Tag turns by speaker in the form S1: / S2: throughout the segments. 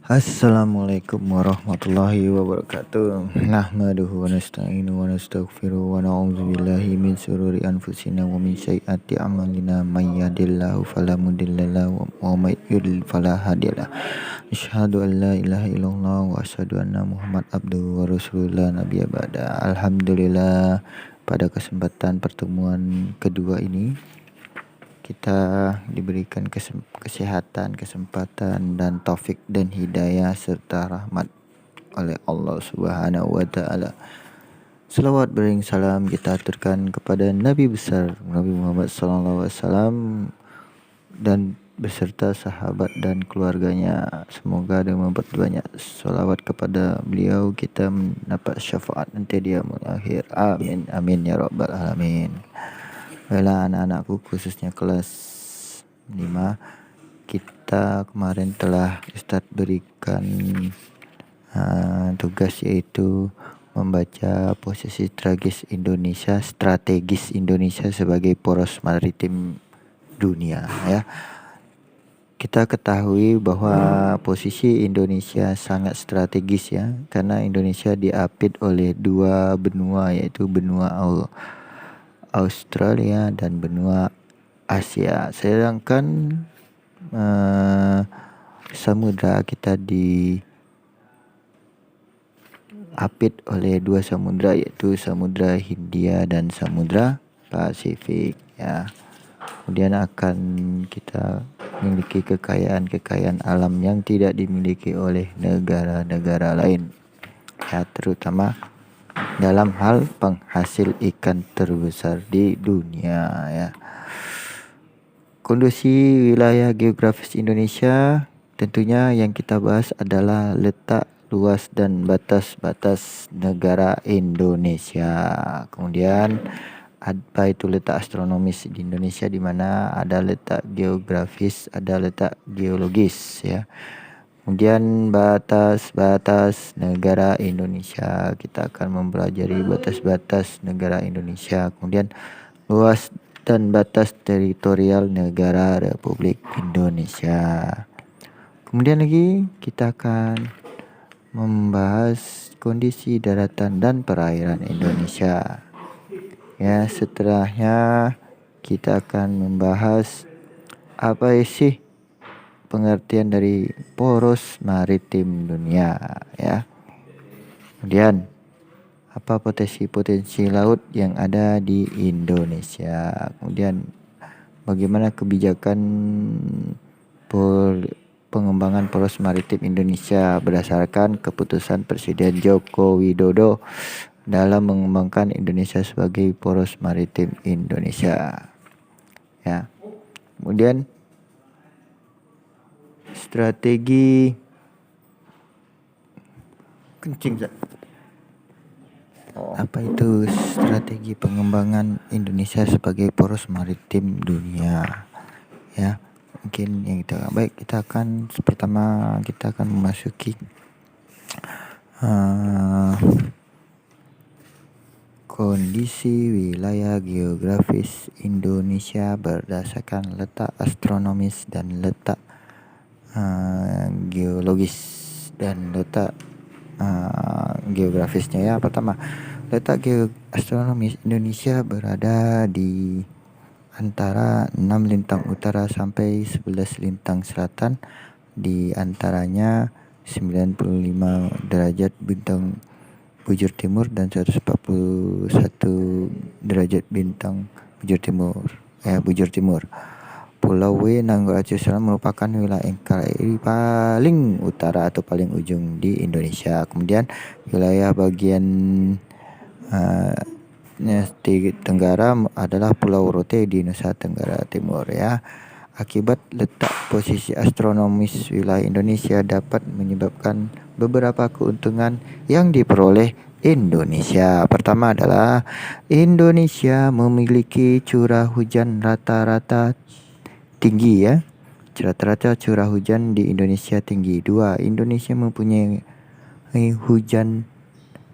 S1: Assalamualaikum warahmatullahi wabarakatuh. Nahmaduhu wa nasta'inu wa nastaghfiruh wa na'udzu billahi min syururi anfusina wa min sayyiati a'malina may yahdihillahu fala mudhillalahu wa may yudlil fala hadiyalah. Asyhadu an la ilaha illallah wa asyhadu anna Muhammad abduhu wa rasulullah nabiyya ba'da. Alhamdulillah, pada kesempatan pertemuan kedua ini kita diberikan kesehatan, kesempatan dan taufik dan hidayah serta rahmat oleh Allah Subhanahu wa taala. Selawat bering salam kita aturkan kepada Nabi besar Nabi Muhammad sallallahu alaihi wasallam dan beserta sahabat dan keluarganya. Semoga dengan memperbanyak selawat kepada beliau kita mendapat syafaat nanti di yaumul akhir. Amin amin ya rabbal alamin. Baiklah anak-anakku, khususnya kelas 5, kita kemarin telah Ustadz berikan tugas, yaitu membaca posisi strategis Indonesia sebagai poros maritim dunia, ya. Kita ketahui bahwa posisi Indonesia sangat strategis, ya, karena Indonesia diapit oleh dua benua, yaitu benua Australia dan benua Asia. Sedangkan samudra kita diapit oleh dua samudra, yaitu Samudra Hindia dan Samudra Pasifik, ya. Kemudian akan kita memiliki kekayaan alam yang tidak dimiliki oleh negara-negara lain, ya, terutama dalam hal penghasil ikan terbesar di dunia, ya. Kondisi wilayah geografis Indonesia, tentunya yang kita bahas adalah letak, luas dan batas-batas negara Indonesia. Kemudian apa itu letak astronomis di Indonesia, di mana ada letak geografis, ada letak geologis, ya. Kemudian batas-batas negara Indonesia, kita akan mempelajari batas-batas negara Indonesia. Kemudian luas dan batas teritorial negara Republik Indonesia. Kemudian lagi kita akan membahas kondisi daratan dan perairan Indonesia. Ya, setelahnya kita akan membahas apa sih pengertian dari poros maritim dunia, ya. Kemudian apa potensi laut yang ada di Indonesia. Kemudian bagaimana kebijakan pengembangan poros maritim Indonesia berdasarkan keputusan Presiden Joko Widodo dalam mengembangkan Indonesia sebagai poros maritim Indonesia, ya. Kemudian strategi apa itu strategi pengembangan Indonesia sebagai poros maritim dunia, ya. Mungkin yang kita akan pertama kita akan memasuki kondisi wilayah geografis Indonesia berdasarkan letak astronomis dan letak geologis dan letak geografisnya, ya. Pertama, letak astronomis Indonesia berada di antara 6 lintang utara sampai 11 lintang selatan, di antaranya 95 derajat bintang bujur timur dan 141 derajat bintang bujur timur. Pulau W Nanggala Aceh Selatan merupakan wilayah NKRI paling utara atau paling ujung di Indonesia. Kemudian wilayah bagian tenggara adalah Pulau Rote di Nusa Tenggara Timur, ya. Akibat letak posisi astronomis wilayah Indonesia dapat menyebabkan beberapa keuntungan yang diperoleh Indonesia. Pertama adalah Indonesia memiliki curah hujan rata-rata tinggi, ya. Rata-rata curah hujan di Indonesia tinggi. 2, Indonesia mempunyai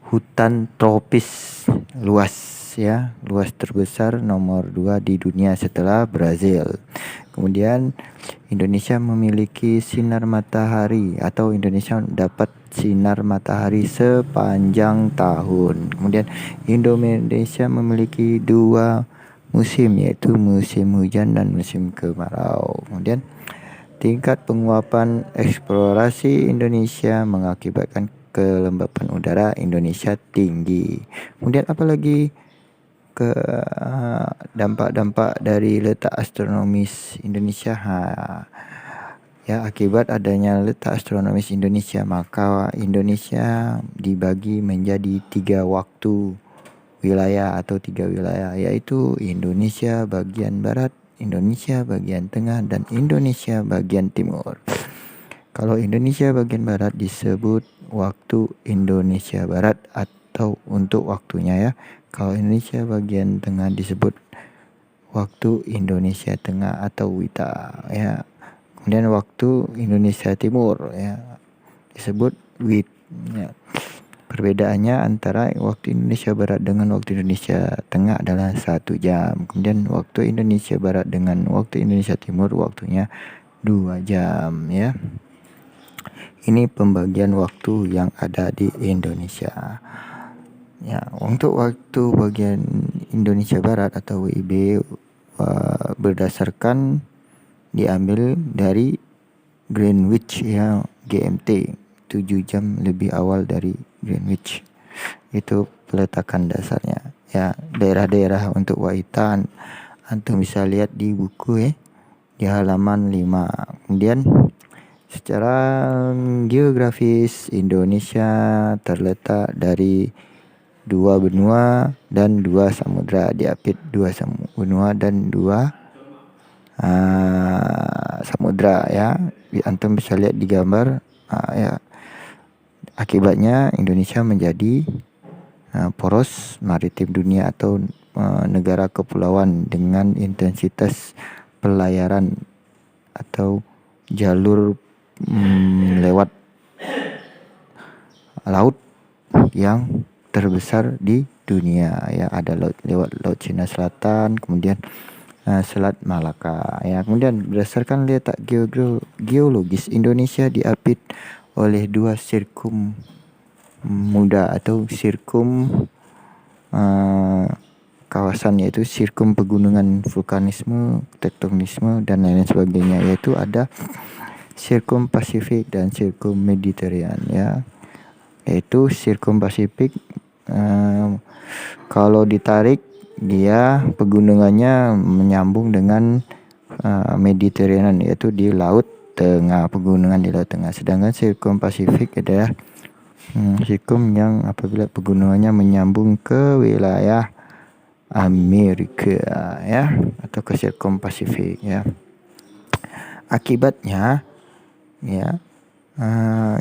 S1: hutan tropis luas, ya. Luas terbesar nomor 2 di dunia setelah Brazil. Kemudian Indonesia memiliki sinar matahari atau Indonesia dapat sinar matahari sepanjang tahun. Kemudian Indonesia memiliki 2 musim, yaitu musim hujan dan musim kemarau. Kemudian tingkat penguapan eksplorasi Indonesia mengakibatkan kelembapan udara Indonesia tinggi. Kemudian apalagi ke dampak-dampak dari letak astronomis Indonesia. Ya, akibat adanya letak astronomis Indonesia, maka Indonesia dibagi menjadi 3 waktu wilayah atau 3 wilayah, yaitu Indonesia bagian barat, Indonesia bagian tengah, dan Indonesia bagian timur. Kalau Indonesia bagian barat disebut waktu Indonesia Barat atau untuk waktunya ya. Kalau Indonesia bagian tengah disebut waktu Indonesia Tengah atau WITA ya. Kemudian waktu Indonesia Timur ya disebut WIT ya. Perbedaannya antara waktu Indonesia Barat dengan waktu Indonesia Tengah adalah 1 jam. Kemudian waktu Indonesia Barat dengan waktu Indonesia Timur waktunya 2 jam ya. Ini pembagian waktu yang ada di Indonesia. Ya, untuk waktu bagian Indonesia Barat atau WIB berdasarkan diambil dari Greenwich ya, GMT 7 jam lebih awal dari Greenwich. Itu peletakan dasarnya. Ya, daerah-daerah untuk WITA antum bisa lihat di buku ya, di halaman 5. Kemudian secara geografis Indonesia terletak dari 2 benua dan 2 samudra, diapit 2 benua dan 2 samudra ya. Antum bisa lihat di gambar ya. Akibatnya Indonesia menjadi poros maritim dunia atau negara kepulauan dengan intensitas pelayaran atau jalur lewat laut yang terbesar di dunia ya. Ada lewat Laut Cina Selatan, kemudian Selat Malaka ya. Kemudian berdasarkan letak geologis Indonesia diapit oleh 2 sirkum muda atau sirkum kawasan, yaitu sirkum pegunungan, vulkanisme, tektonisme dan lain sebagainya, yaitu ada sirkum Pasifik dan sirkum Mediterranean ya. Yaitu sirkum Pasifik kalau ditarik dia pegunungannya menyambung dengan Mediterranean, yaitu di Laut Tengah, pegunungan di Laut Tengah. Sedangkan sirkum Pasifik adalah sirkum yang apabila pegunungannya menyambung ke wilayah Amerika ya, atau ke sirkum Pasifik ya. Akibatnya ya,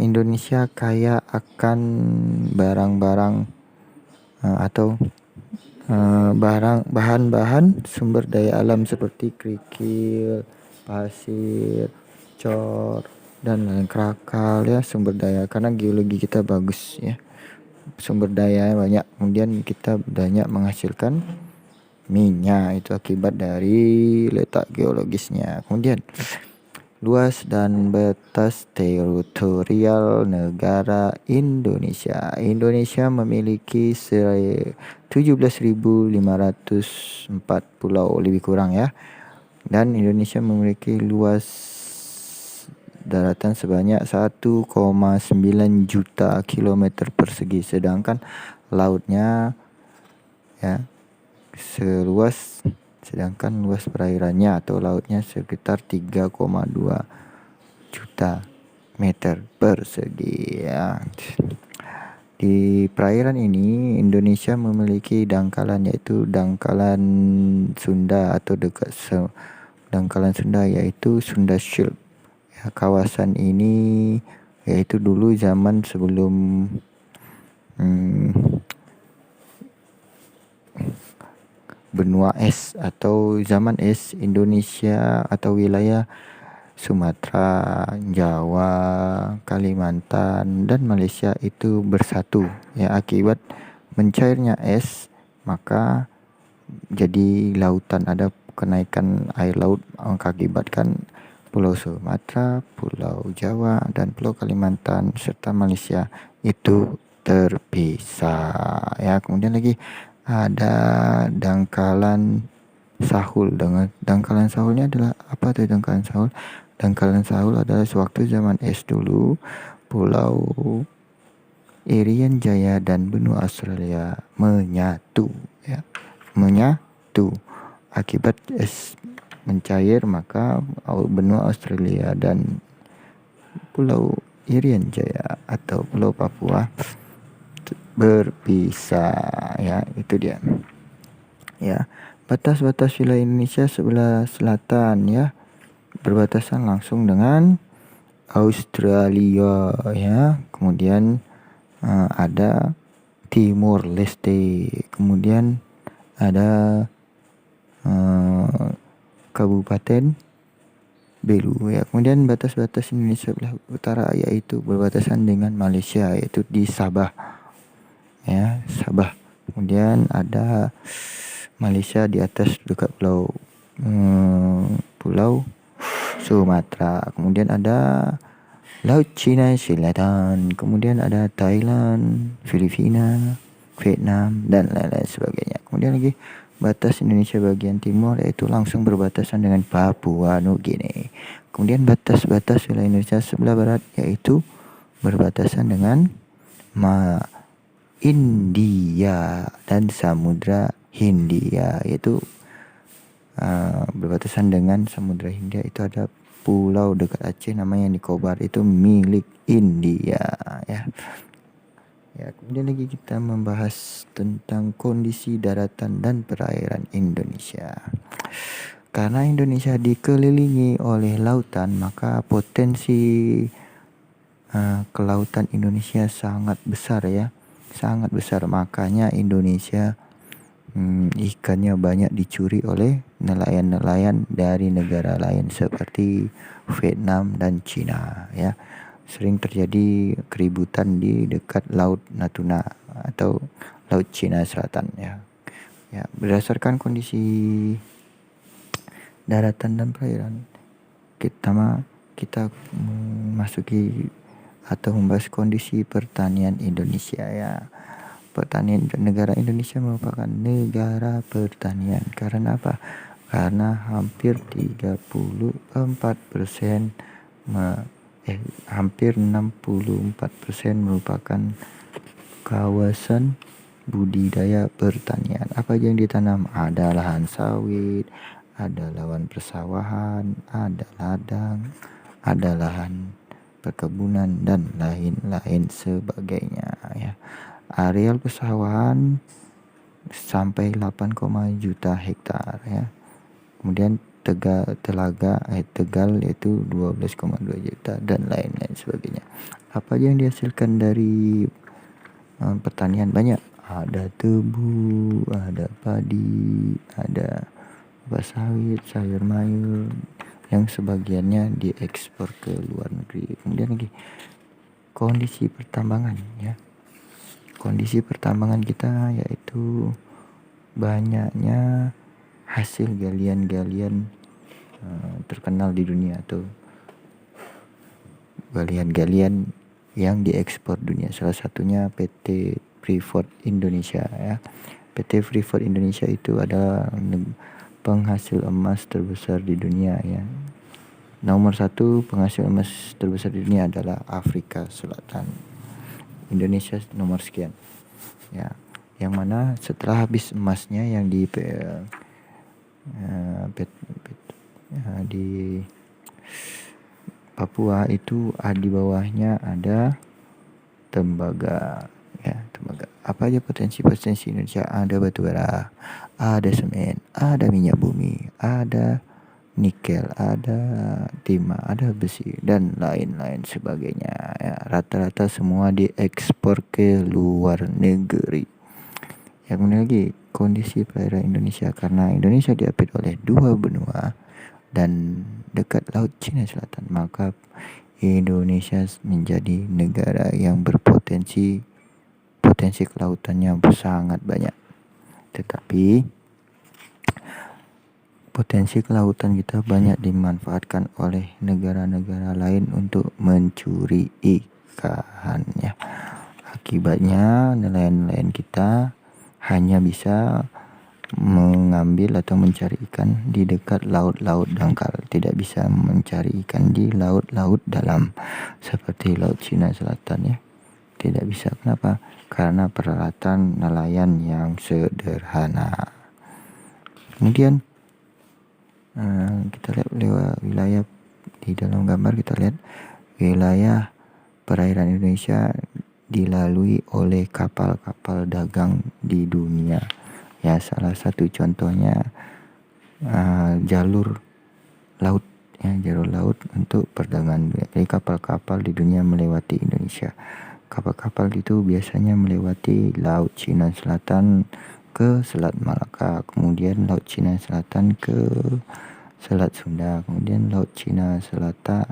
S1: Indonesia kaya akan barang-barang atau bahan-bahan sumber daya alam seperti kerikil, pasir, cor, dan lain krakal ya, sumber daya, karena geologi kita bagus ya, sumber daya banyak. Kemudian kita banyak menghasilkan minyak, itu akibat dari letak geologisnya. Kemudian luas dan batas teritorial negara Indonesia. Indonesia memiliki 17.504 pulau lebih kurang ya. Dan Indonesia memiliki luas daratan sebanyak 1,9 juta kilometer persegi, sedangkan lautnya ya sedangkan luas perairannya atau lautnya sekitar 3,2 juta meter persegi ya. Di perairan ini Indonesia memiliki dangkalan, yaitu dangkalan Sunda atau dekat dangkalan Sunda, yaitu Sunda Shield ya. Kawasan ini yaitu dulu zaman sebelum benua es atau zaman es, Indonesia atau wilayah Sumatera, Jawa, Kalimantan, dan Malaysia itu bersatu ya. Akibat mencairnya es maka jadi lautan, ada kenaikan air laut mengakibatkan Pulau Sumatera, Pulau Jawa, dan Pulau Kalimantan serta Malaysia itu terpisah ya. Kemudian lagi ada dangkalan Sahul. Dengan dangkalan Sahulnya adalah apa tuh dangkalan Sahul? Dangkalan Sahul adalah sewaktu zaman es dulu Pulau Irian Jaya dan benua Australia menyatu ya. Menyatu akibat es mencair, maka benua Australia dan Pulau Irian Jaya atau Pulau Papua berpisah ya. Itu dia ya. Batas-batas wilayah Indonesia sebelah selatan ya, berbatasan langsung dengan Australia ya. Kemudian ada Timur Leste, kemudian ada Kabupaten Belu ya. Kemudian batas-batas Indonesia sebelah utara yaitu berbatasan dengan Malaysia, yaitu di Sabah ya, Sabah. Kemudian ada Malaysia di atas dekat Pulau Sumatera. Kemudian ada Laut Cina Selatan, kemudian ada Thailand, Filipina, Vietnam, dan lain-lain sebagainya. Kemudian lagi batas Indonesia bagian timur yaitu langsung berbatasan dengan Papua Nugini. Kemudian batas-batas wilayah Indonesia sebelah barat yaitu berbatasan dengan India dan Samudra Hindia, yaitu berbatasan dengan Samudra Hindia itu ada pulau dekat Aceh namanya Nicobar, itu milik India ya. Ya, kemudian lagi kita membahas tentang kondisi daratan dan perairan Indonesia. Karena Indonesia dikelilingi oleh lautan, maka potensi kelautan Indonesia sangat besar ya. Sangat besar, makanya Indonesia ikannya banyak dicuri oleh nelayan-nelayan dari negara lain seperti Vietnam dan Cina ya. Sering terjadi keributan di dekat Laut Natuna atau Laut Cina Selatan ya. Ya, berdasarkan kondisi daratan dan perairan, kita memasuki atau membahas kondisi pertanian Indonesia ya. Pertanian negara Indonesia merupakan negara pertanian. Karena apa? Karena hampir 64% merupakan kawasan budidaya pertanian. Apa yang ditanam? Ada lahan sawit, ada lahan persawahan, ada ladang, ada lahan perkebunan, dan lain-lain sebagainya ya. Areal persawahan sampai 8, juta hektar ya. Kemudian Tegal yaitu 12,2 juta dan lain-lain sebagainya. Apa yang dihasilkan dari pertanian? Banyak. Ada tebu, ada padi, ada sawit, sayur mayur, yang sebagiannya diekspor ke luar negeri. Kemudian lagi kondisi pertambangan ya. Kondisi pertambangan kita yaitu banyaknya hasil galian-galian terkenal di dunia atau galian-galian yang diekspor dunia. Salah satunya PT Freeport Indonesia ya. PT Freeport Indonesia itu adalah penghasil emas terbesar di dunia ya. Nomor 1 penghasil emas terbesar di dunia adalah Afrika Selatan. Indonesia nomor sekian ya, yang mana setelah habis emasnya yang di Papua itu di bawahnya ada tembaga ya. Tembaga. Apa aja potensi Indonesia? Ada batu bara, ada semen, ada minyak bumi, ada nikel, ada timah, ada besi, dan lain-lain sebagainya ya. Rata-rata semua diekspor ke luar negeri. Yang kemudian lagi kondisi perairan Indonesia, karena Indonesia diapit oleh 2 benua dan dekat Laut Cina Selatan, maka Indonesia menjadi negara yang berpotensi kelautannya sangat banyak. Tetapi Potensi kelautan kita banyak dimanfaatkan oleh negara-negara lain untuk mencuri ikannya. Akibatnya nelayan-nelayan kita hanya bisa mengambil atau mencari ikan di dekat laut-laut dangkal, tidak bisa mencari ikan di laut-laut dalam seperti Laut Cina Selatan ya. Tidak bisa. Kenapa? Karena peralatan nelayan yang sederhana. Kemudian kita lihat lewat wilayah di dalam gambar, kita lihat wilayah perairan Indonesia dilalui oleh kapal-kapal dagang di dunia. Ya, salah satu contohnya jalur laut ya, jalur laut untuk perdagangan. Jadi kapal-kapal di dunia melewati Indonesia. Kapal-kapal itu biasanya melewati Laut Cina Selatan ke Selat Malaka, kemudian Laut Cina Selatan ke Selat Sunda, kemudian Laut Cina Selatan,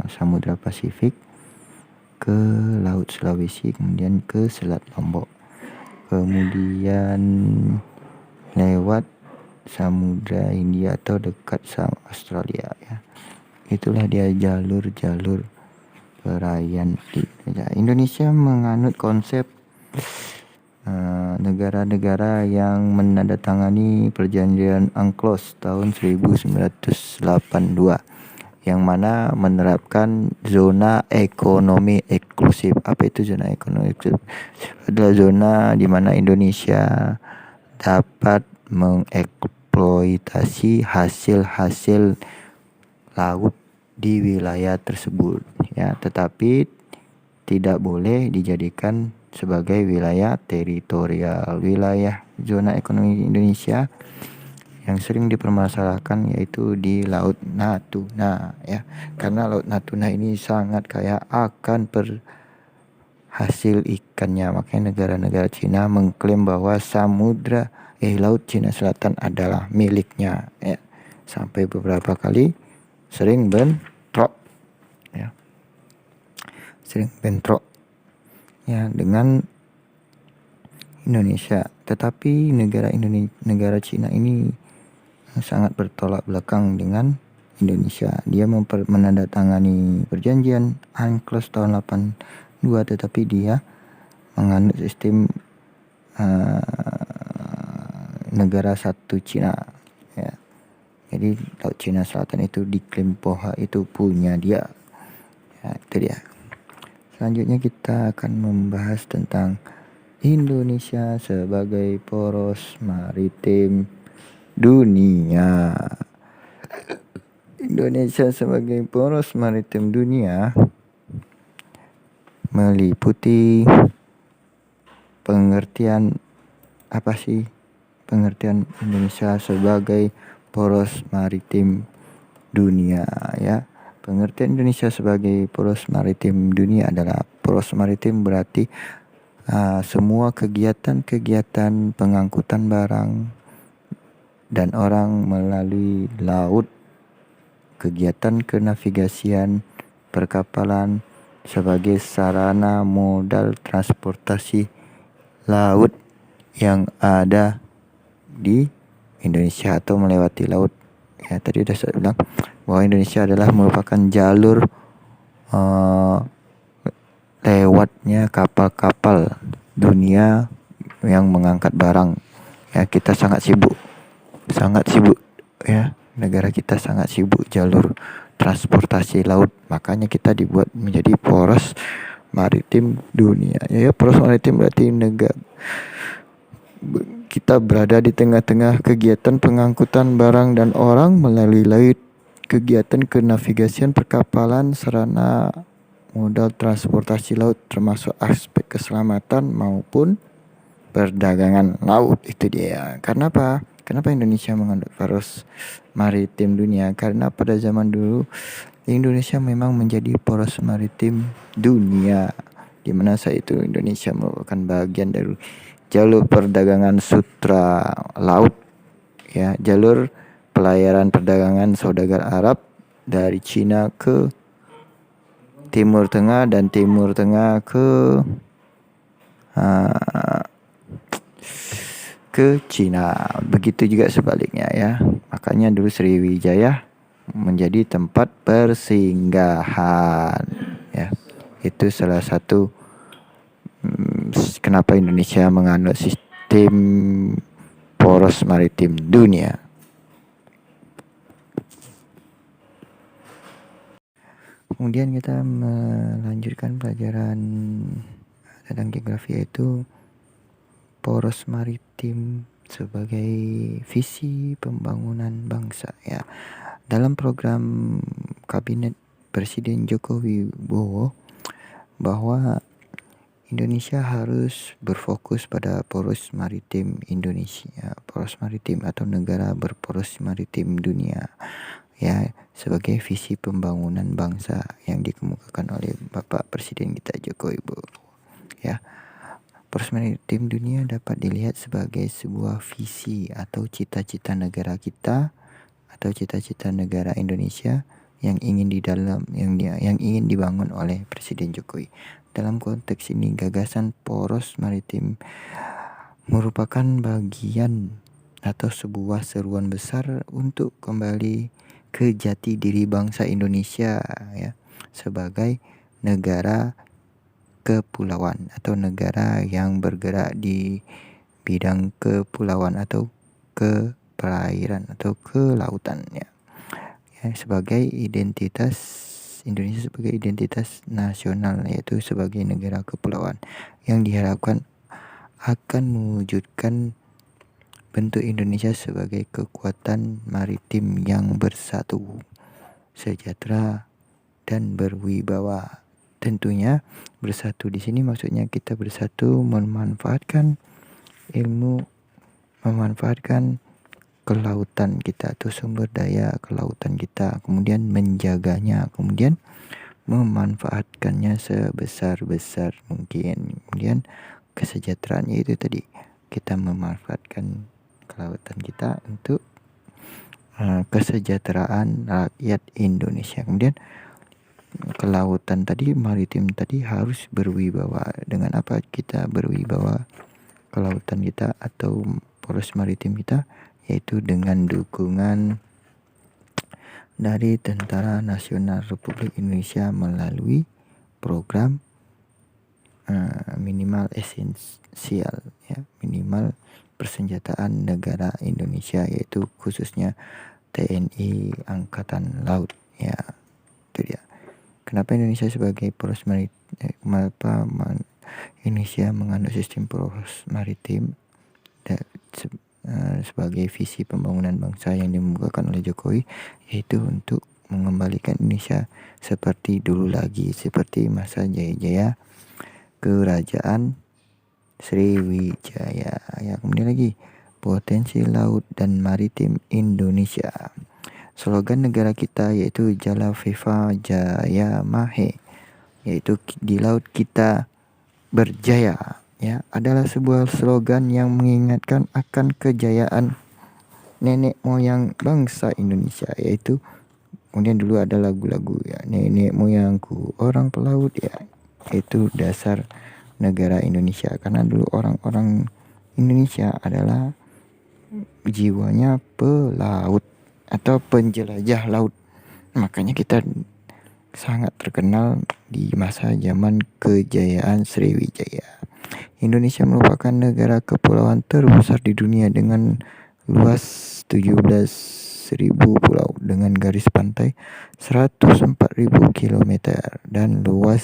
S1: Samudra Pasifik ke Laut Sulawesi, kemudian ke Selat Lombok, kemudian lewat Samudra Hindia atau dekat sama Australia ya. Itulah dia jalur-jalur perairan di Indonesia. Indonesia menganut konsep negara-negara yang menandatangani perjanjian UNCLOS tahun 1982 yang mana menerapkan zona ekonomi eksklusif. Apa itu zona ekonomi eksklusif? Adalah zona di mana Indonesia dapat mengeksploitasi hasil-hasil laut di wilayah tersebut ya, tetapi tidak boleh dijadikan sebagai wilayah teritorial. Wilayah zona ekonomi Indonesia yang sering dipermasalahkan yaitu di Laut Natuna ya, karena Laut Natuna ini sangat kaya akan hasil ikannya. Makanya negara-negara Cina mengklaim bahwa Laut Cina Selatan adalah miliknya ya. Sampai beberapa kali sering bentrok ya. Ya dengan Indonesia. Tetapi negara Cina ini sangat bertolak belakang dengan Indonesia. Dia menandatangani perjanjian UNCLOS tahun 82, tetapi dia menganut sistem negara satu Cina ya. Jadi Laut Cina Selatan itu diklaim bahwa itu punya dia ya, itu dia. Selanjutnya kita akan membahas tentang Indonesia sebagai poros maritim dunia. Indonesia sebagai poros maritim dunia meliputi pengertian apa sih pengertian Indonesia sebagai poros maritim dunia ya. Pengertian Indonesia sebagai poros maritim dunia adalah poros maritim berarti semua kegiatan-kegiatan pengangkutan barang dan orang melalui laut, kegiatan kenavigasian, perkapalan sebagai sarana modal transportasi laut yang ada di Indonesia atau melewati laut. Ya, tadi sudah saya bilang bahwa Indonesia adalah merupakan jalur lewatnya kapal-kapal dunia yang mengangkat barang. Ya, kita sangat sibuk ya. Negara kita sangat sibuk jalur transportasi laut. Makanya kita dibuat menjadi poros maritim dunia. Ya, poros maritim berarti kita berada di tengah-tengah kegiatan pengangkutan barang dan orang melalui laut, kegiatan kenavigasian, perkapalan, sarana modal transportasi laut termasuk aspek keselamatan maupun perdagangan laut. Itu dia. Karena apa? Kenapa Indonesia menganut poros maritim dunia? Karena pada zaman dulu Indonesia memang menjadi poros maritim dunia, di mana saat itu Indonesia merupakan bagian dari jalur perdagangan sutra laut ya, jalur pelayaran perdagangan saudagar Arab dari Cina ke Timur Tengah dan Timur Tengah ke ke Cina. Begitu juga sebaliknya ya. Makanya dulu Sriwijaya menjadi tempat persinggahan ya. Itu salah satu kenapa Indonesia menganut sistem poros maritim dunia. Kemudian kita melanjutkan pelajaran tentang geografi, yaitu poros maritim sebagai visi pembangunan bangsa ya. Dalam program Kabinet Presiden Joko Widodo bahwa Indonesia harus berfokus pada poros maritim Indonesia, poros maritim atau negara berporos maritim dunia ya, sebagai visi pembangunan bangsa yang dikemukakan oleh Bapak Presiden kita Joko Widodo ya. Poros maritim dunia dapat dilihat sebagai sebuah visi atau cita-cita negara kita atau cita-cita negara Indonesia yang ingin ingin dibangun oleh Presiden Jokowi. Dalam konteks ini, gagasan poros maritim merupakan bagian atau sebuah seruan besar untuk kembali ke jati diri bangsa Indonesia ya, sebagai negara kepulauan atau negara yang bergerak di bidang kepulauan atau ke perairan atau ke lautan ya. Sebagai identitas Indonesia sebagai identitas nasional, yaitu sebagai negara kepulauan yang diharapkan akan mewujudkan bentuk Indonesia sebagai kekuatan maritim yang bersatu, sejahtera dan berwibawa. Tentunya bersatu di sini maksudnya kita bersatu memanfaatkan ilmu, memanfaatkan kelautan kita atau sumber daya kelautan kita, kemudian menjaganya, kemudian memanfaatkannya sebesar-besar mungkin. Kemudian kesejahteraannya itu tadi, kita memanfaatkan kelautan kita untuk kesejahteraan rakyat Indonesia. Kemudian kelautan tadi, maritim tadi harus berwibawa. Dengan apa kita berwibawa kelautan kita atau poros maritim kita? Yaitu dengan dukungan dari Tentara Nasional Republik Indonesia melalui program minimal esensial ya, minimal persenjataan negara Indonesia, yaitu khususnya TNI Angkatan Laut ya. Itu dia. Kenapa Indonesia sebagai poros maritim, kenapa Indonesia menganut sistem poros maritim sebagai visi pembangunan bangsa yang dikemukakan oleh Jokowi, yaitu untuk mengembalikan Indonesia seperti dulu lagi, seperti masa jaya-jaya kerajaan Sriwijaya ya. Kemudian lagi, potensi laut dan maritim Indonesia. Slogan negara kita yaitu Jala Viva Jaya Mahe, yaitu di laut kita berjaya ya, adalah sebuah slogan yang mengingatkan akan kejayaan nenek moyang bangsa Indonesia, yaitu kemudian dulu ada lagu-lagu ya, nenek moyangku orang pelaut ya, itu dasar negara Indonesia. Karena dulu orang-orang Indonesia adalah jiwanya pelaut atau penjelajah laut. Makanya kita sangat terkenal di masa zaman kejayaan Sriwijaya. Indonesia merupakan negara kepulauan terbesar di dunia dengan luas 17.000 pulau dengan garis pantai 104.000 km dan luas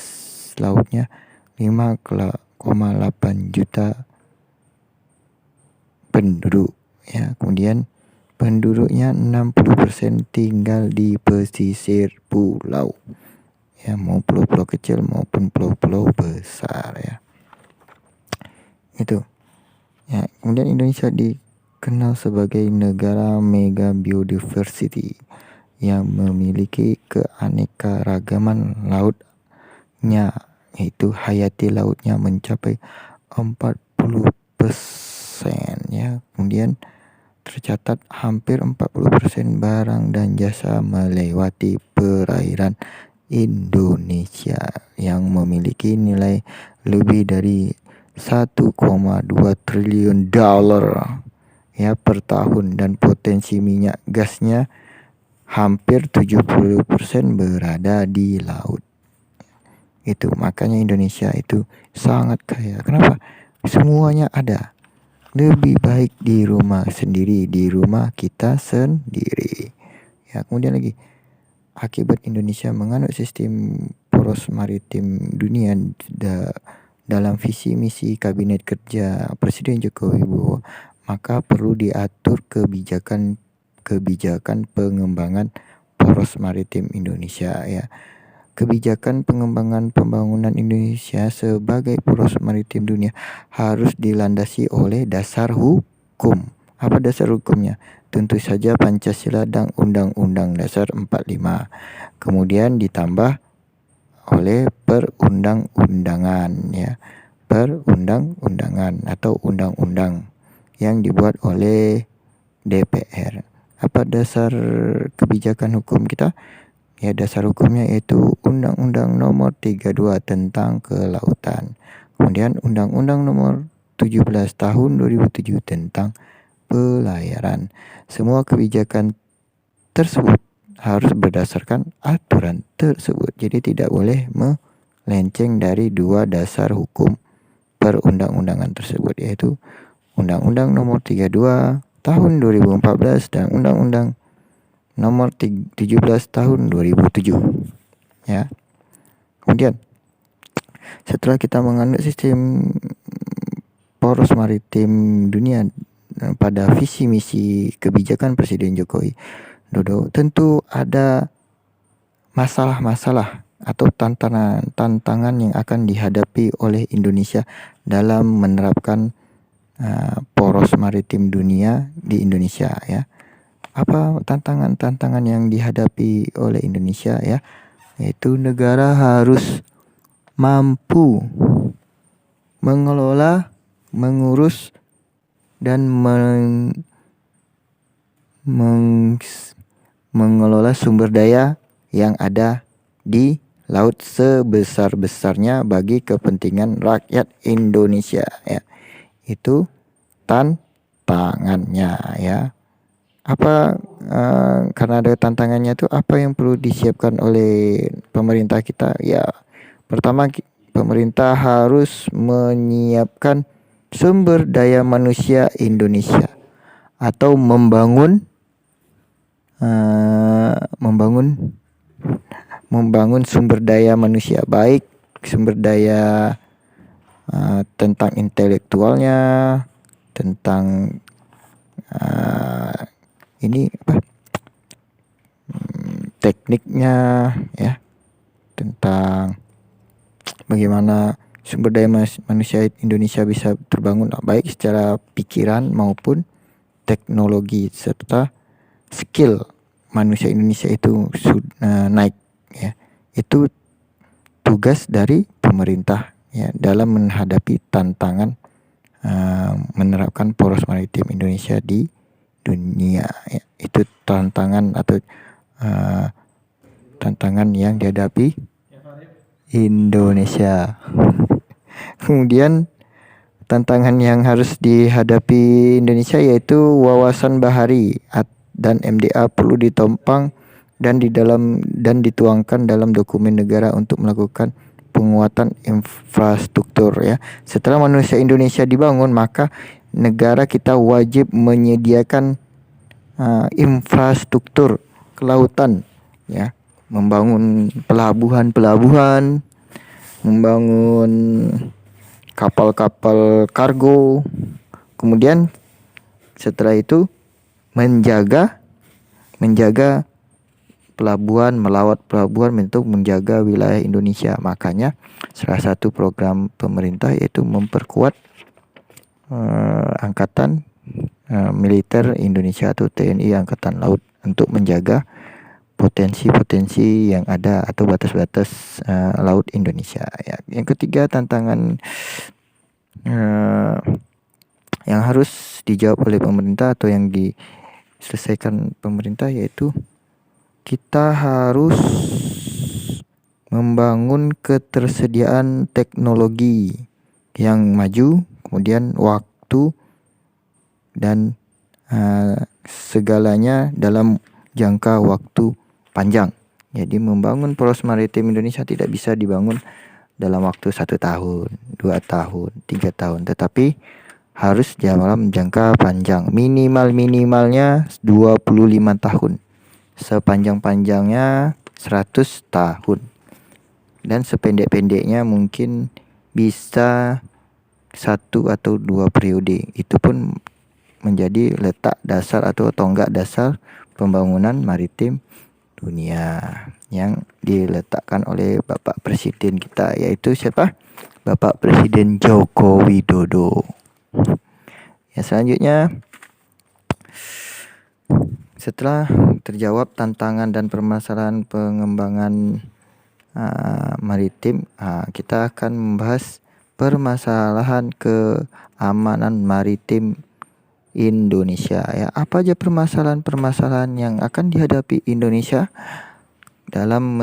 S1: lautnya 5,8 juta penduduk ya. Kemudian penduduknya 60% tinggal di pesisir pulau ya, mau pulau-pulau kecil maupun pulau-pulau besar ya. Itu ya. Kemudian Indonesia dikenal sebagai negara mega biodiversity yang memiliki keanekaragaman lautnya, yaitu hayati lautnya mencapai 40% ya. Kemudian tercatat hampir 40% barang dan jasa melewati perairan Indonesia yang memiliki nilai lebih dari 1,2 triliun dolar ya per tahun, dan potensi minyak gasnya hampir 70% berada di laut. Itu makanya Indonesia itu sangat kaya. Kenapa? Semuanya ada. Lebih baik di rumah sendiri, di rumah kita sendiri. Ya, kemudian lagi, akibat Indonesia menganut sistem poros maritim dunia dalam visi misi Kabinet Kerja Presiden Joko Widodo, maka perlu diatur kebijakan pengembangan poros maritim Indonesia ya. Kebijakan pengembangan pembangunan Indonesia sebagai poros maritim dunia harus dilandasi oleh dasar hukum. Apa dasar hukumnya? Tentu saja Pancasila dan Undang-Undang Dasar 45. Kemudian ditambah oleh perundang-undangan ya. Perundang-undangan atau undang-undang yang dibuat oleh DPR. Apa dasar kebijakan hukum kita? Ya, dasar hukumnya yaitu Undang-Undang Nomor 32 tentang Kelautan. Kemudian Undang-Undang Nomor 17 Tahun 2007 tentang Pelayaran. Semua kebijakan tersebut harus berdasarkan aturan tersebut. Jadi tidak boleh melenceng dari dua dasar hukum perundang-undangan tersebut, yaitu Undang-Undang Nomor 32 Tahun 2014 dan Undang-Undang Nomor 17 Tahun 2007 ya. Kemudian setelah kita menganut sistem poros maritim dunia pada visi misi kebijakan Presiden Jokowi Dodo, tentu ada masalah-masalah atau tantangan yang akan dihadapi oleh Indonesia dalam menerapkan poros maritim dunia di Indonesia ya. Apa tantangan-tantangan yang dihadapi oleh Indonesia ya? Yaitu negara harus mampu mengelola, mengurus, dan mengelola sumber daya yang ada di laut sebesar-besarnya bagi kepentingan rakyat Indonesia ya. Itu tantangannya ya. Apa karena ada tantangannya itu, apa yang perlu disiapkan oleh pemerintah kita? Ya, pertama pemerintah harus menyiapkan sumber daya manusia Indonesia atau membangun sumber daya manusia, baik sumber daya tentang intelektualnya, tentang tekniknya ya, tentang bagaimana sumber daya manusia Indonesia bisa terbangun baik secara pikiran maupun teknologi, serta skill manusia Indonesia itu naik ya. Itu tugas dari pemerintah ya dalam menghadapi tantangan menerapkan poros maritim Indonesia di dunia ya. Itu tantangan atau tantangan yang dihadapi Indonesia. Kemudian tantangan yang harus dihadapi Indonesia yaitu wawasan bahari dan MDA perlu ditopang dan dituangkan dalam dokumen negara untuk melakukan penguatan infrastruktur ya. Setelah manusia Indonesia dibangun, maka negara kita wajib menyediakan infrastruktur kelautan ya, membangun pelabuhan, membangun kapal-kapal kargo. Kemudian setelah itu menjaga pelabuhan, melawat pelabuhan untuk menjaga wilayah Indonesia. Makanya salah satu program pemerintah yaitu memperkuat angkatan militer Indonesia atau TNI Angkatan Laut untuk menjaga potensi-potensi yang ada atau batas-batas laut Indonesia ya. Yang ketiga, tantangan yang harus dijawab oleh pemerintah atau yang diselesaikan pemerintah yaitu kita harus membangun ketersediaan teknologi. yang maju, kemudian waktu dan segalanya dalam jangka waktu panjang. Jadi membangun poros maritim Indonesia tidak bisa dibangun dalam waktu 1 tahun, 2 tahun, 3 tahun, tetapi harus dalam jangka panjang. Minimalnya 25 tahun. Sepanjang-panjangnya 100 tahun. Dan sependek-pendeknya mungkin bisa 1 atau 2 periode. Itu pun menjadi letak dasar atau tonggak dasar pembangunan maritim dunia yang diletakkan oleh Bapak Presiden kita, yaitu siapa? Bapak Presiden Joko Widodo. Ya, selanjutnya, setelah terjawab tantangan dan permasalahan pengembangan maritim, kita akan membahas permasalahan keamanan maritim Indonesia. Ya, apa aja permasalahan-permasalahan yang akan dihadapi Indonesia dalam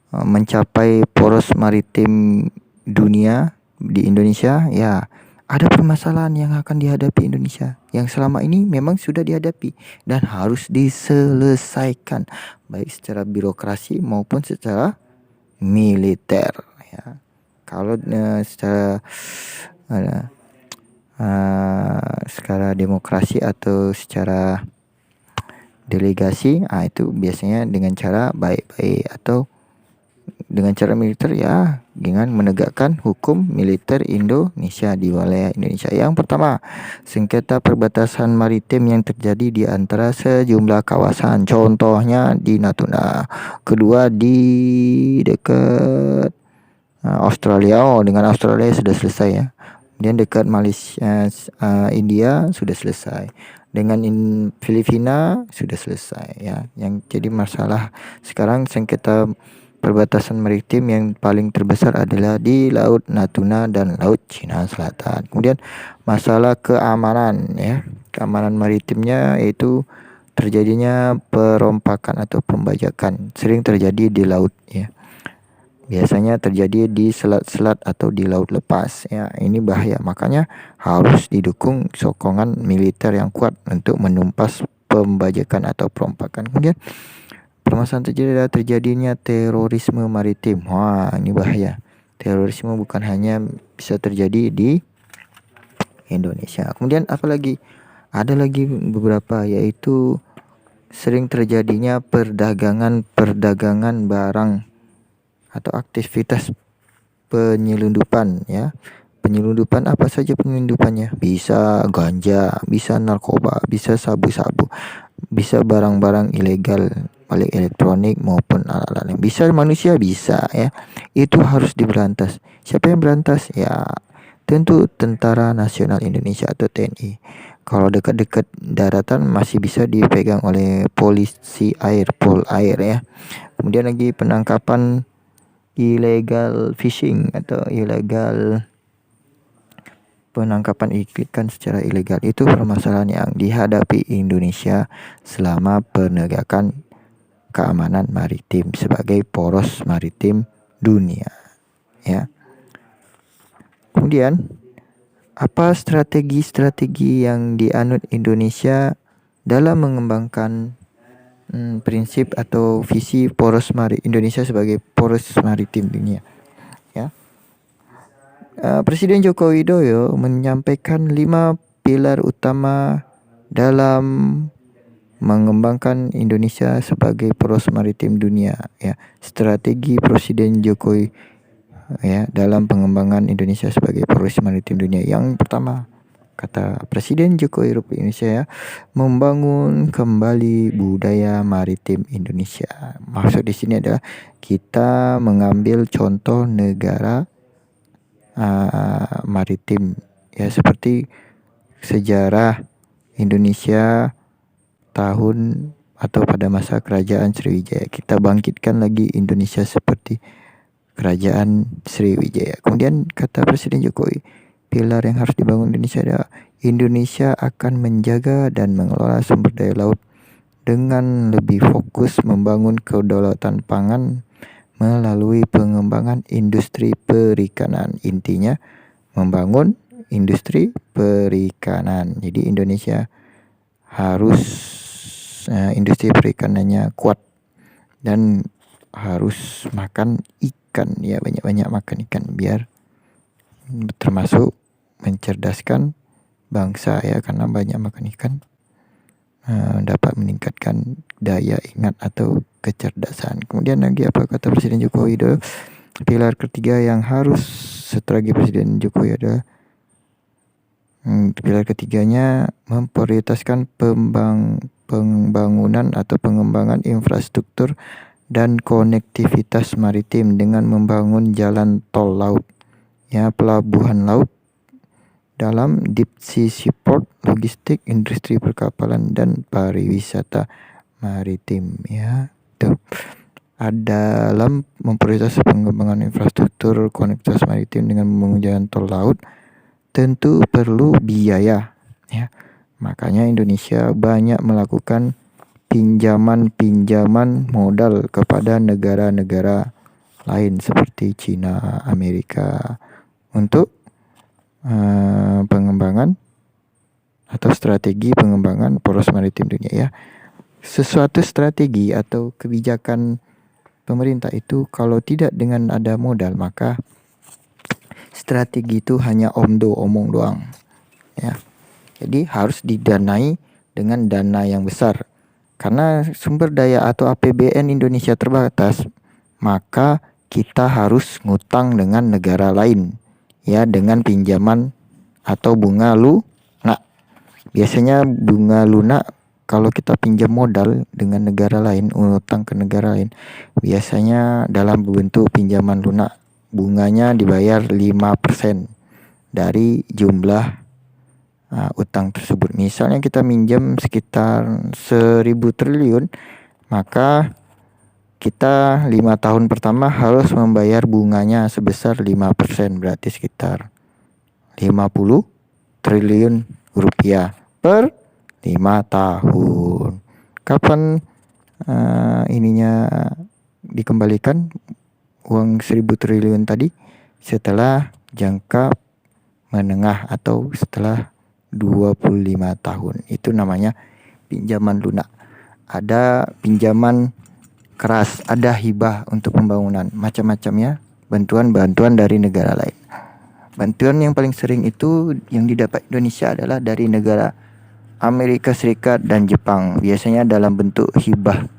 S1: mencapai poros maritim dunia di Indonesia? Ya, ada permasalahan yang akan dihadapi Indonesia yang selama ini memang sudah dihadapi dan harus diselesaikan, baik secara birokrasi maupun secara militer. Ya, kalau secara demokrasi atau secara delegasi, itu biasanya dengan cara baik-baik, atau dengan cara militer, ya dengan menegakkan hukum militer Indonesia di wilayah Indonesia. Yang pertama, sengketa perbatasan maritim yang terjadi di antara sejumlah kawasan, contohnya di Natuna. Kedua, di dekat Australia. Dengan Australia sudah selesai ya. Kemudian dekat Malaysia, India sudah selesai. Dengan Filipina sudah selesai ya. Yang jadi masalah sekarang sengketa perbatasan maritim yang paling terbesar adalah di Laut Natuna dan Laut Cina Selatan. Kemudian masalah keamanan ya. Keamanan maritimnya yaitu terjadinya perompakan atau pembajakan sering terjadi di laut ya. Biasanya terjadi di selat-selat atau di laut lepas ya. Ini bahaya, makanya harus didukung sokongan militer yang kuat untuk menumpas pembajakan atau perompakan. Kemudian permasalahan terjadinya terorisme maritim. Wah, ini bahaya. Terorisme bukan hanya bisa terjadi di Indonesia. Kemudian apalagi? Ada lagi beberapa, yaitu sering terjadinya perdagangan barang atau aktivitas penyelundupan ya. Penyelundupan apa saja penyelundupannya? Bisa ganja, bisa narkoba, bisa sabu-sabu, bisa barang-barang ilegal, baik elektronik maupun alat-alat yang bisa manusia, bisa ya. Itu harus diberantas. Siapa yang berantas? Ya tentu Tentara Nasional Indonesia atau TNI. Kalau dekat-dekat daratan masih bisa dipegang oleh polisi air, pol air ya. Kemudian lagi penangkapan illegal fishing atau penangkapan ikan secara ilegal. Itu permasalahan yang dihadapi Indonesia selama penegakan keamanan maritim sebagai poros maritim dunia ya. Kemudian apa strategi yang dianut Indonesia dalam mengembangkan prinsip atau visi poros Indonesia sebagai poros maritim dunia ya. Presiden Joko Widodo menyampaikan 5 pilar utama dalam mengembangkan Indonesia sebagai poros maritim dunia ya. Strategi Presiden Jokowi ya dalam pengembangan Indonesia sebagai poros maritim dunia. Yang pertama, kata Presiden Jokowi Republik Indonesia ya, membangun kembali budaya maritim Indonesia. Maksud di sini adalah kita mengambil contoh negara maritim ya, seperti sejarah Indonesia tahun atau pada masa kerajaan Sriwijaya. Kita bangkitkan lagi Indonesia seperti kerajaan Sriwijaya. Kemudian kata Presiden Jokowi, pilar yang harus dibangun Indonesia adalah Indonesia akan menjaga dan mengelola sumber daya laut dengan lebih fokus membangun kedaulatan pangan melalui pengembangan industri perikanan. Intinya membangun industri perikanan. Jadi Indonesia harus industri perikanannya kuat dan harus makan ikan, ya, banyak-banyak makan ikan biar termasuk mencerdaskan bangsa, ya, karena banyak makan ikan dapat meningkatkan daya ingat atau kecerdasan. Kemudian lagi apa kata Presiden Joko Widodo? Pilar ketiga yang harus strategi Presiden Jokowi adalah pilar ketiganya memprioritaskan pembangunan atau pengembangan infrastruktur dan konektivitas maritim dengan membangun jalan tol laut, ya, pelabuhan laut dalam deep sea seaport, logistik, industri perkapalan dan pariwisata maritim, ya. Tuh. Dalam memprioritaskan pengembangan infrastruktur konektivitas maritim dengan membangun jalan tol laut tentu perlu biaya, ya. Makanya Indonesia banyak melakukan pinjaman modal kepada negara-negara lain seperti China, Amerika untuk pengembangan atau strategi pengembangan poros maritim dunia, ya. Sesuatu strategi atau kebijakan pemerintah itu kalau tidak dengan ada modal, maka strategi itu hanya omong doang, ya. Jadi harus didanai dengan dana yang besar. Karena sumber daya atau APBN Indonesia terbatas, maka kita harus ngutang dengan negara lain, ya, dengan pinjaman atau bunga lunak. Biasanya bunga lunak kalau kita pinjam modal dengan negara lain, ngutang ke negara lain, biasanya dalam bentuk pinjaman lunak, bunganya dibayar 5% dari jumlah utang tersebut. Misalnya kita minjam sekitar 1.000 triliun, maka kita 5 tahun pertama harus membayar bunganya sebesar 5%, berarti sekitar 50 triliun rupiah per 5 tahun. Kapan ininya dikembalikan uang 1.000 triliun tadi? Setelah jangka menengah atau setelah 25 tahun. Itu namanya pinjaman lunak. Ada pinjaman keras, ada hibah untuk pembangunan, macam-macamnya, bantuan dari negara lain. Bantuan yang paling sering itu yang didapat Indonesia adalah dari negara Amerika Serikat dan Jepang, biasanya dalam bentuk hibah.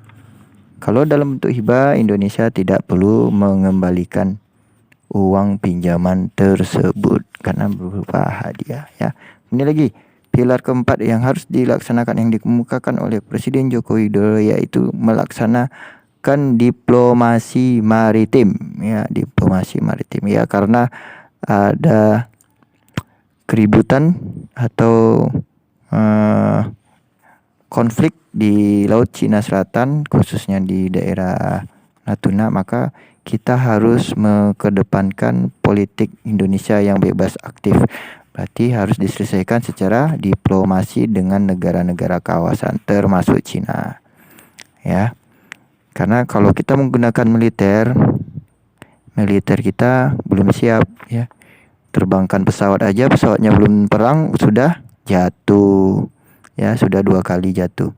S1: Kalau dalam bentuk hibah, Indonesia tidak perlu mengembalikan uang pinjaman tersebut karena berupa hadiah, ya. Ini lagi pilar keempat yang harus dilaksanakan yang dikemukakan oleh Presiden Joko Widodo, yaitu melaksanakan diplomasi maritim, ya, diplomasi maritim, ya, karena ada keributan atau konflik di Laut Cina Selatan, khususnya di daerah Natuna, maka kita harus mengedepankan politik Indonesia yang bebas aktif. Berarti harus diselesaikan secara diplomasi dengan negara-negara kawasan termasuk Cina, ya. Karena kalau kita menggunakan militer kita belum siap, ya. Terbangkan pesawat aja, pesawatnya belum perang sudah jatuh, ya, sudah 2 kali jatuh.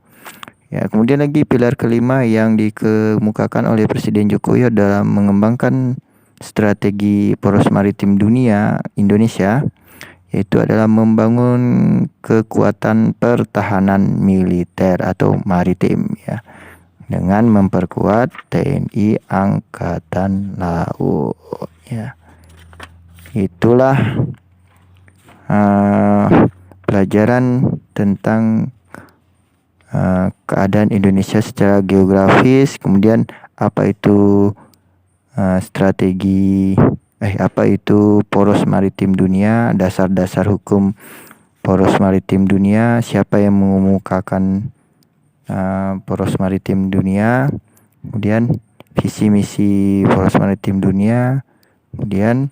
S1: Ya, kemudian lagi pilar kelima yang dikemukakan oleh Presiden Jokowi dalam mengembangkan strategi poros maritim dunia Indonesia, yaitu adalah membangun kekuatan pertahanan militer atau maritim, ya, dengan memperkuat TNI Angkatan Laut, ya. Itulah pelajaran tentang keadaan Indonesia secara geografis, kemudian apa itu apa itu poros maritim dunia, dasar-dasar hukum poros maritim dunia, siapa yang mengemukakan poros maritim dunia, kemudian visi misi poros maritim dunia, kemudian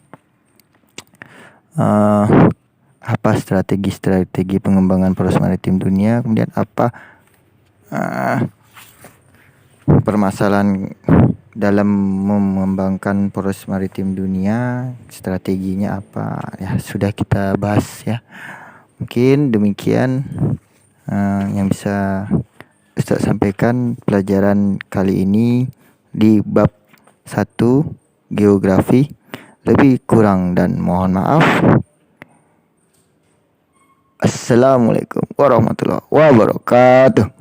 S1: apa strategi pengembangan poros maritim dunia, kemudian apa permasalahan dalam mengembangkan poros maritim dunia, strateginya apa ya, sudah kita bahas ya. Mungkin demikian yang bisa Ustaz sampaikan pelajaran kali ini di bab 1 geografi. Lebih kurang dan mohon maaf. Assalamualaikum warahmatullahi wabarakatuh.